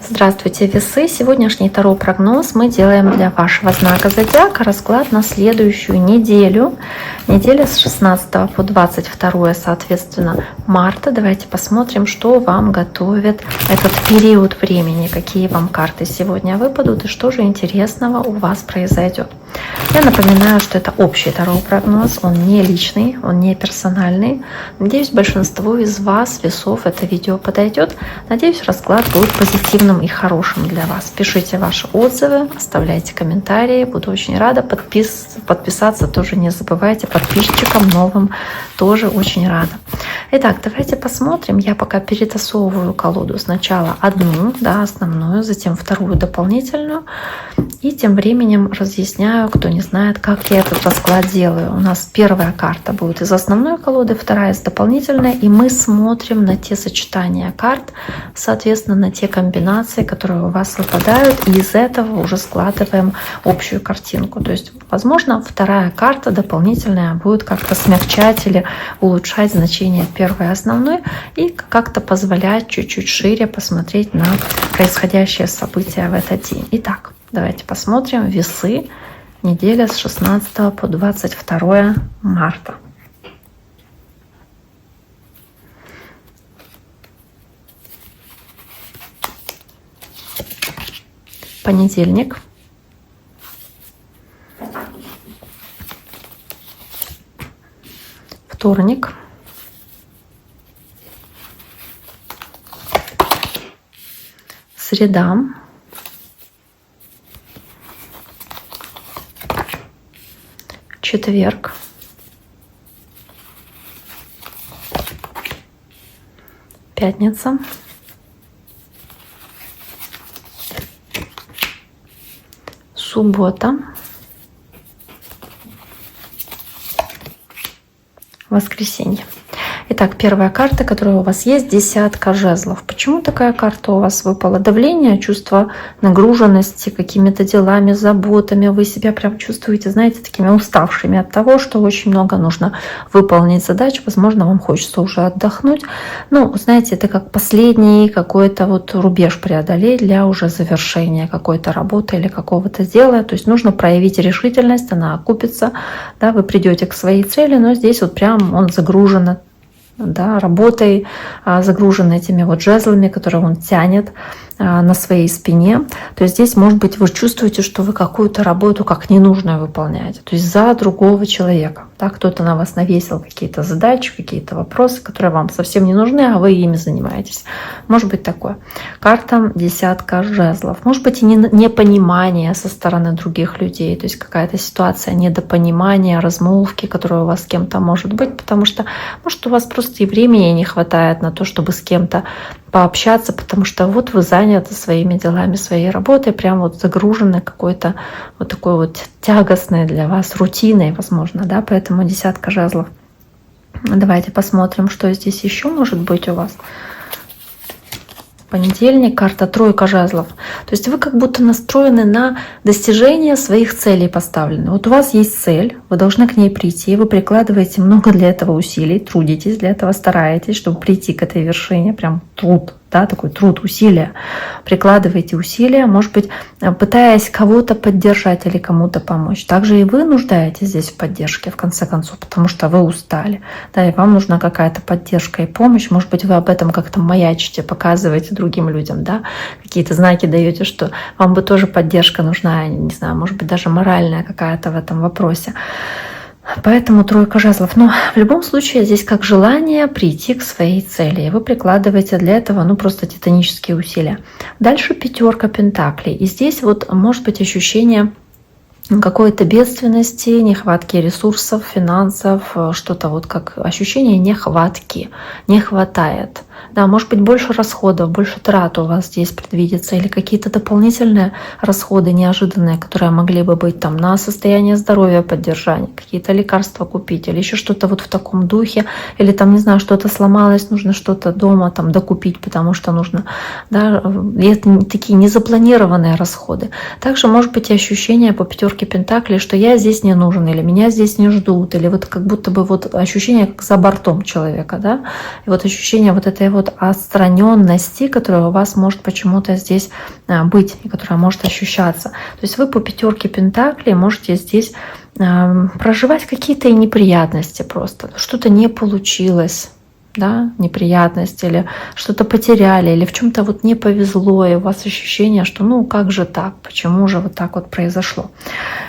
Здравствуйте, весы! Сегодняшний таро-прогноз мы делаем для вашего знака зодиака. Расклад на следующую неделю. Неделя с 16 по 22, соответственно, марта. Давайте посмотрим, что вам готовит этот период времени, какие вам карты сегодня выпадут и что же интересного у вас произойдет. Я напоминаю, что это общий таро-прогноз, он не личный, он не персональный. Надеюсь, большинству из вас, весов, это видео подойдет. Надеюсь, расклад будет позитивным и хорошим для вас. Пишите ваши отзывы, оставляйте комментарии, буду очень рада. Подписаться тоже не забывайте, подписчикам новым тоже очень рада. Итак, давайте посмотрим. Я пока перетасовываю колоду. Сначала одну, да, основную, затем вторую дополнительную. И тем временем разъясняю, кто не знает, как я этот расклад делаю. У нас первая карта будет из основной колоды, вторая из дополнительной. И мы смотрим на те сочетания карт, соответственно, на те комбинации, которые у вас выпадают. И из этого уже складываем общую картинку. То есть, возможно, вторая карта дополнительная будет как-то смягчать или улучшать значение первой основной и как-то позволять чуть-чуть шире посмотреть на происходящее события в этот день. Итак, давайте посмотрим весы. Неделя с 16 по 22 марта. Понедельник. Вторник. Среда. Четверг. Пятница. Суббота. Воскресенье. Итак, первая карта, которая у вас есть, десятка жезлов. Почему такая карта у вас выпала? Давление, чувство нагруженности какими-то делами, заботами. Вы себя прям чувствуете, знаете, такими уставшими от того, что очень много нужно выполнить задач. Возможно, вам хочется уже отдохнуть. Ну, знаете, это как последний какой-то вот рубеж преодолеть для уже завершения какой-то работы или какого-то дела. То есть нужно проявить решительность, она окупится, да, вы придете к своей цели, но здесь вот прям он загружен, да, работой, загружен этими вот жезлами, которые он тянет на своей спине. То есть здесь, может быть, вы чувствуете, что вы какую-то работу как ненужную выполняете, то есть за другого человека. Да, кто-то на вас навесил какие-то задачи, какие-то вопросы, которые вам совсем не нужны, а вы ими занимаетесь. Может быть такое. Карта десятка жезлов. Может быть и непонимание со стороны других людей, то есть какая-то ситуация недопонимания, размолвки, которая у вас с кем-то может быть, потому что, может, у вас просто и времени не хватает на то, чтобы с кем-то пообщаться, потому что вот вы заняты своими делами, своей работой, прям вот загружены какой-то вот такой вот тягостной для вас рутиной, возможно, да, поэтому десятка жезлов. Давайте посмотрим, что здесь еще может быть у вас. Понедельник, карта тройка жезлов. То есть вы как будто настроены на достижение своих целей поставлены. Вот у вас есть цель, вы должны к ней прийти, вы прикладываете много для этого усилий, трудитесь для этого, стараетесь, чтобы прийти к этой вершине, прям труд, да, такой труд, усилия. Прикладываете усилия, может быть, пытаясь кого-то поддержать или кому-то помочь. Также и вы нуждаетесь здесь в поддержке, в конце концов, потому что вы устали, да, и вам нужна какая-то поддержка и помощь. Может быть, вы об этом как-то маячите, показываете другим людям, да, какие-то знаки даете, что вам бы тоже поддержка нужна, не знаю, может быть, даже моральная какая-то в этом вопросе. Поэтому тройка жезлов. Но в любом случае здесь как желание прийти к своей цели. И вы прикладываете для этого просто титанические усилия. Дальше пятерка пентаклей. И здесь вот может быть ощущение какой-то бедственности, нехватки ресурсов, финансов, что-то вот как ощущение нехватки, не хватает. Да, может быть, больше расходов, больше трат у вас здесь предвидится, или какие-то дополнительные расходы неожиданные, которые могли бы быть там на состояние здоровья поддержания, какие-то лекарства купить, или еще что-то вот в таком духе, или там, не знаю, что-то сломалось, нужно что-то дома там докупить, потому что нужно, да, и это такие незапланированные расходы. Также может быть и ощущение по пятерке пентаклей, что я здесь не нужен, или меня здесь не ждут, или вот как будто бы вот ощущение как за бортом человека, да, и вот ощущение вот этой этой вот отстраненности, которая у вас может почему-то здесь быть и которая может ощущаться. То есть вы по 5 пентаклей можете здесь проживать какие-то неприятности просто. Что-то не получилось, да, неприятности, или что-то потеряли, или в чем-то вот не повезло, и у вас ощущение, что ну как же так, почему же вот так вот произошло.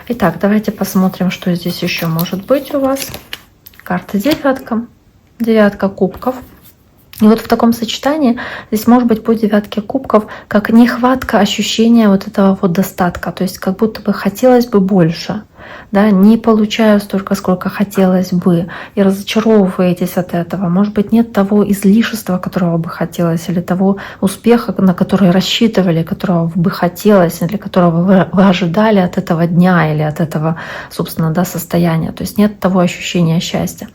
Итак, давайте посмотрим, что здесь еще может быть у вас. Карта девятка, 9 кубков. И вот в таком сочетании здесь может быть по 9 кубков как нехватка ощущения вот этого вот достатка, то есть как будто бы хотелось бы больше, да, не получаю столько, сколько хотелось бы, и разочаровываетесь от этого. Может быть, нет того излишества, которого бы хотелось, или того успеха, на который рассчитывали, которого бы хотелось, или которого вы ожидали от этого дня или от этого, собственно, да, состояния. То есть нет того ощущения счастья.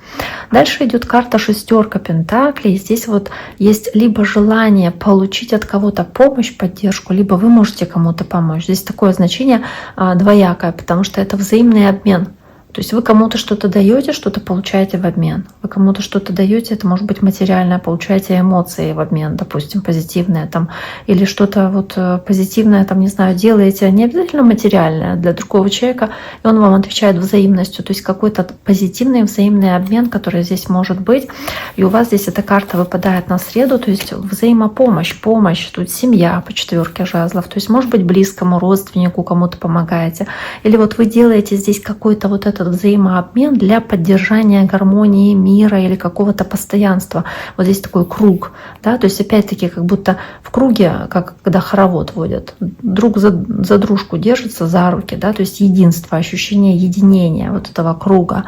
Дальше идет карта 6 пентаклей. Здесь вот есть либо желание получить от кого-то помощь, поддержку, либо вы можете кому-то помочь. Здесь такое значение двоякое, потому что это взаимный обмен. То есть вы кому-то что-то даете, что-то получаете в обмен. Вы кому-то что-то даете, это может быть материальное, получаете эмоции в обмен, допустим, позитивное там, или что-то вот позитивное, там, не знаю, делаете, не обязательно материальное для другого человека, и он вам отвечает взаимностью. То есть какой-то позитивный взаимный обмен, который здесь может быть. И у вас здесь эта карта выпадает на среду, то есть взаимопомощь, помощь, тут семья по 4 жезлов, то есть может быть близкому родственнику кому-то помогаете. Или вот вы делаете здесь какой-то вот этот взаимообмен для поддержания гармонии мира или какого-то постоянства. Вот здесь такой круг, да, то есть опять-таки как будто в круге, как когда хоровод водят, друг за дружку держатся за руки, да, то есть единство, ощущение единения вот этого круга,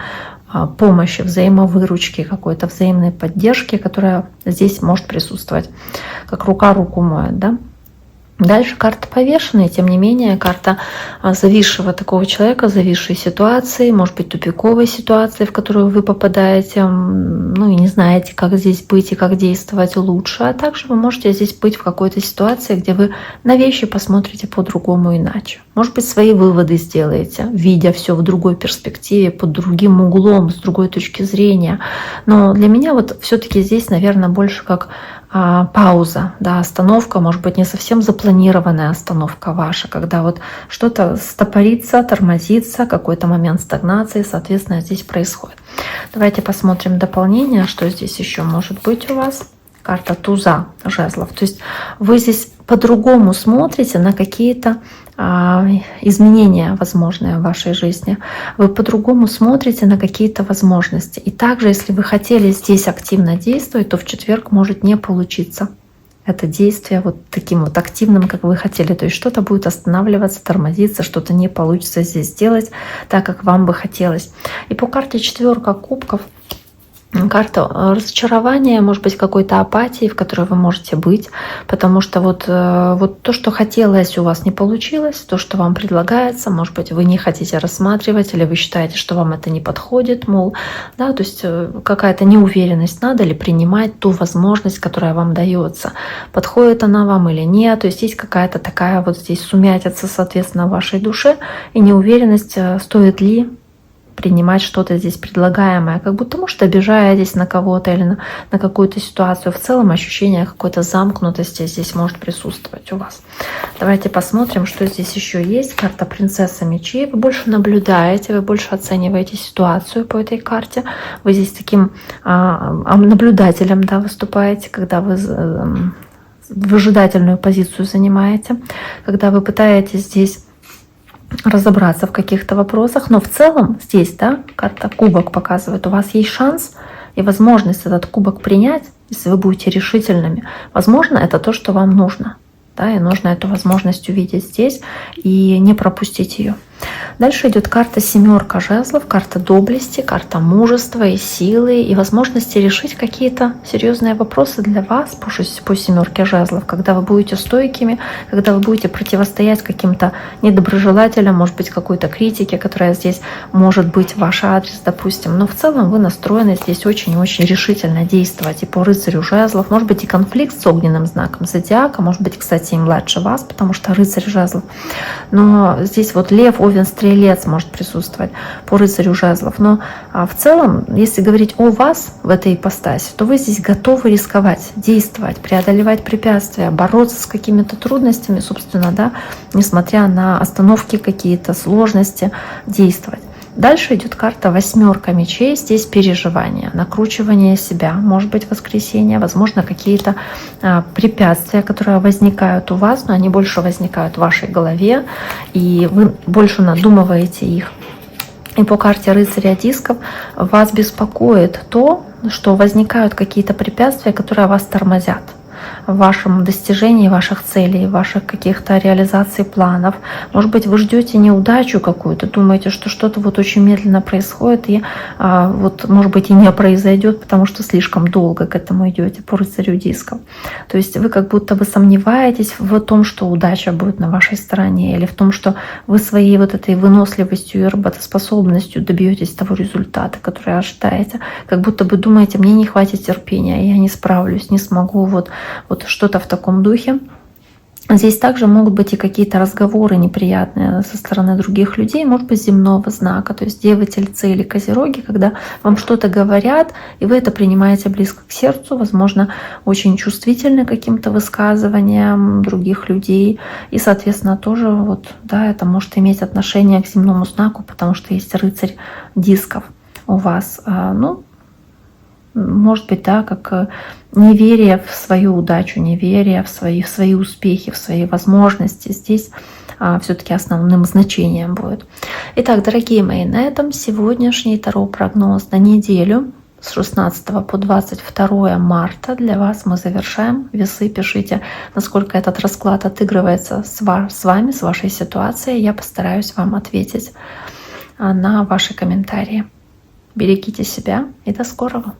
помощи, взаимовыручки, какой-то взаимной поддержки, которая здесь может присутствовать, как рука руку моет, да. Дальше карта повешенной, тем не менее, карта зависшего такого человека, зависшей ситуации, может быть, тупиковой ситуации, в которую вы попадаете, ну и не знаете, как здесь быть и как действовать лучше. А также вы можете здесь быть в какой-то ситуации, где вы на вещи посмотрите по-другому, иначе. Может быть, свои выводы сделаете, видя все в другой перспективе, под другим углом, с другой точки зрения. Но для меня вот все-таки здесь, наверное, больше как пауза, да, остановка, может быть, не совсем запланированная остановка ваша, когда вот что-то стопорится, тормозится, какой-то момент стагнации, соответственно, здесь происходит. Давайте посмотрим дополнение, что здесь еще может быть у вас. Карта туза жезлов. То есть вы здесь по-другому смотрите на какие-то изменения возможные в вашей жизни. Вы по-другому смотрите на какие-то возможности. И также, если вы хотели здесь активно действовать, то в четверг может не получиться это действие вот таким вот активным, как вы хотели. То есть что-то будет останавливаться, тормозиться, что-то не получится здесь сделать так, как вам бы хотелось. И по карте 4 кубков, карта разочарования, может быть, какой-то апатии, в которой вы можете быть, потому что вот то, что хотелось, у вас не получилось, то, что вам предлагается, может быть, вы не хотите рассматривать, или вы считаете, что вам это не подходит, мол, да, то есть какая-то неуверенность, надо ли принимать ту возможность, которая вам дается, подходит она вам или нет, то есть есть какая-то такая вот здесь сумятица, соответственно, в вашей душе, и неуверенность, стоит ли принимать что-то здесь предлагаемое, как будто, может, обижаетесь на кого-то или на какую-то ситуацию. В целом ощущение какой-то замкнутости здесь может присутствовать у вас. Давайте посмотрим, что здесь еще есть. Карта принцесса мечей. Вы больше наблюдаете, вы больше оцениваете ситуацию по этой карте. Вы здесь таким наблюдателем, да, выступаете, когда вы выжидательную позицию занимаете, когда вы пытаетесь здесь разобраться в каких-то вопросах, но в целом здесь, да, карта кубок показывает, у вас есть шанс и возможность этот кубок принять, если вы будете решительными. Возможно, это то, что вам нужно, да, и нужно эту возможность увидеть здесь и не пропустить ее. Дальше идет карта 7 жезлов, карта доблести, карта мужества и силы, и возможности решить какие-то серьезные вопросы для вас по 7 жезлов, когда вы будете стойкими, когда вы будете противостоять каким-то недоброжелателям, может быть, какой-то критике, которая здесь может быть в ваш адрес, допустим. Но в целом вы настроены здесь очень-очень решительно действовать. И по рыцарю жезлов, может быть, и конфликт с огненным знаком зодиака, может быть, кстати, и младше вас, потому что рыцарь жезлов. Но здесь вот лев Овен Стрелец может присутствовать по Рыцарю Жезлов. Но в целом, если говорить о вас в этой ипостаси, то вы здесь готовы рисковать, действовать, преодолевать препятствия, бороться с какими-то трудностями, собственно, да, несмотря на остановки какие-то, сложности, действовать. Дальше идет карта 8 мечей. Здесь переживания, накручивание себя, может быть воскресенье, возможно какие-то препятствия, которые возникают у вас, но они больше возникают в вашей голове, и вы больше надумываете их. И по карте Рыцаря Дисков вас беспокоит то, что возникают какие-то препятствия, которые вас тормозят в вашем достижении ваших целей, ваших каких-то реализаций планов. Может быть, вы ждете неудачу какую-то, думаете, что что-то вот очень медленно происходит, и вот, может быть, и не произойдет, потому что слишком долго к этому идете по Рыцарю Дисков. То есть вы как будто бы сомневаетесь в том, что удача будет на вашей стороне, или в том, что вы своей вот этой выносливостью и работоспособностью добьетесь того результата, который ожидаете. Как будто бы думаете, мне не хватит терпения, я не справлюсь, не смогу, вот что-то в таком духе. Здесь также могут быть и какие-то разговоры неприятные со стороны других людей, может быть, земного знака, то есть Девы, Тельцы или Козероги, когда вам что-то говорят, и вы это принимаете близко к сердцу, возможно, очень чувствительны к каким-то высказываниям других людей, и, соответственно, тоже вот, да, это может иметь отношение к земному знаку, потому что есть Рыцарь Дисков у вас. Ну, может быть, да, как неверие в свою удачу, неверие в свои успехи, в свои возможности здесь все-таки основным значением будет. Итак, дорогие мои, на этом сегодняшний таро-прогноз на неделю с 16 по 22 марта для вас мы завершаем. Весы, пишите, насколько этот расклад отыгрывается с вами, с вашей ситуацией. Я постараюсь вам ответить на ваши комментарии. Берегите себя и до скорого!